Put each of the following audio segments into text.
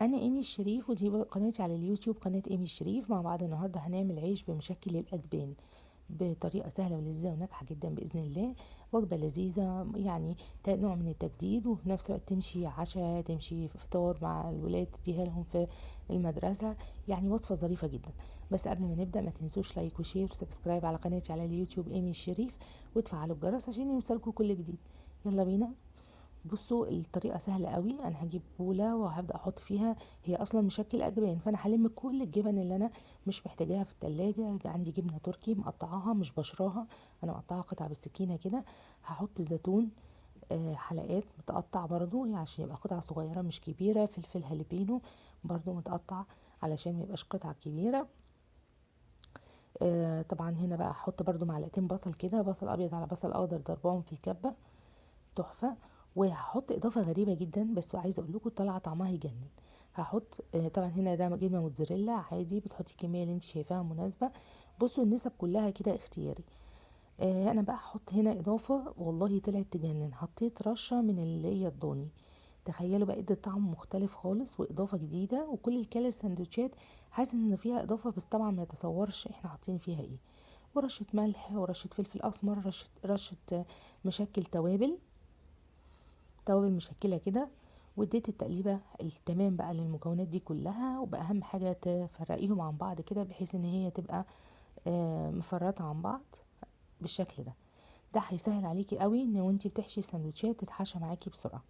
انا ايمي الشريف، ودي قناتي على اليوتيوب، قناة ايمي الشريف. مع بعض النهارده هنعمل عيش بمشكل الاجبان بطريقة سهلة ولذيذة وناجحة جدا بإذن الله. وجبة لذيذة يعني، نوع من التجديد، وفي نفس الوقت تمشي عشاء، تمشي فطار مع الولاد، تديها لهم في المدرسة. يعني وصفة ظريفة جدا. بس قبل ما نبدأ ما تنسوش لايك وشير وسبسكرايب على قناتي على اليوتيوب ايمي الشريف، وتفعلوا الجرس عشان يوصلكوا كل جديد. يلا بينا. بصوا الطريقه سهله قوي. انا هجيب بوله وهبدا احط فيها، هي اصلا مشكل اجبان، فانا هلم كل الجبن اللي انا مش محتاجاها في التلاجة. عندي جبنه تركي مقطعاها مش بشراها، انا مقطعها قطع بالسكينه كده. هحط زيتون حلقات متقطع برضو يعني عشان يبقى قطع صغيره مش كبيره. فلفل هالبينو برضو متقطع علشان ما يبقاش قطع كبيره. طبعا هنا بقى هحط برضو معلقتين بصل كده، بصل ابيض على بصل اخضر ضربهم في الكبه، تحفه. وهحط اضافه غريبه جدا بس عايزه اقول لكم طالعه طعمها يجنن. هحط طبعا هنا ده جبنه موتزاريلا عادي، بتحطي الكميه اللي انت شايفاها مناسبه. بصوا النسب كلها كده اختياري. انا بقى هحط هنا اضافه والله طلعت تجنن، حطيت رشه من اللي هي الضاني. تخيلوا بقى ادت طعم مختلف خالص واضافه جديده، وكل اللي كل السندوتشات حاسس ان فيها اضافه، بس طبعا ما يتصورش احنا حاطين فيها ايه. ورشه ملح ورشه فلفل اسمر، رشه مشكل توابل مشكله كده. واديت التقليبه التمام بقى للمكونات دي كلها. وبقى اهم حاجه تفرقيهم عن بعض كده بحيث ان هي تبقى مفرطه عن بعض بالشكل ده. ده هيسهل عليكي قوي ان وانتي بتحشي السندوتشات تتحشى معاكي بسرعه.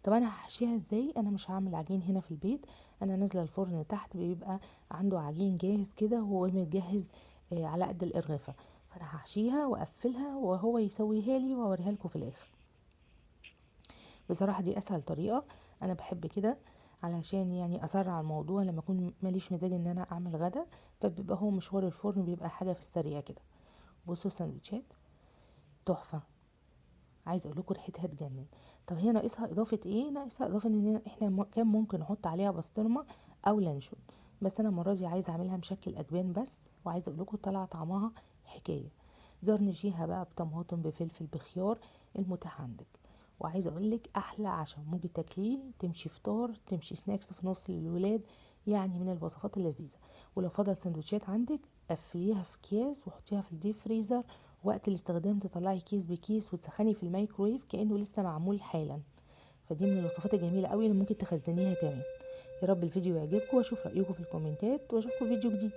طب انا هحشيها ازاي؟ انا مش هعمل عجين هنا في البيت، انا نازله الفرن تحت بيبقى عنده عجين جاهز كده وهو متجهز على قد القرفه. فانا هحشيها واقفلها وهو يسويها لي واوريها لكم في الاخر. بصراحة دي اسهل طريقة، انا بحب كده علشان يعني اسرع الموضوع لما اكون ماليش مزاج ان انا اعمل غدا، فبيبقى هو مشوار الفرن بيبقى حاجة في السريع كده. بصوا السندوتشات تحفة، عايزه اقول لكم ريحتها تجنن. طب هي ناقصها اضافه ايه؟ ناقصها اضافه ان احنا كان ممكن نحط عليها بسطرمه او لانشون، بس انا المره دي عايزه اعملها مشكل اجبان بس. وعايزه اقول لكم طلع طعمها حكايه. جرنشيها بقى بطماطم بفلفل بخيار، المتاح عندك. وعايزه اقول لك احلى عشاء ممكن تاكليه، تمشي فطار تمشي سناكس في نص للولاد، يعني من الوصفات اللذيذه. ولو فضل سندوتشات عندك قفليها في اكياس وحطيها في الديب فريزر، وقت الاستخدام تطلعي كيس بكيس وتسخني في الميكرويف كأنه لسه معمول حالا. فدي من الوصفات الجميلة قوي اللي ممكن تخزنيها كمان. يا رب الفيديو يعجبكم، واشوف رأيكم في الكومنتات، واشوفكم في فيديو جديد.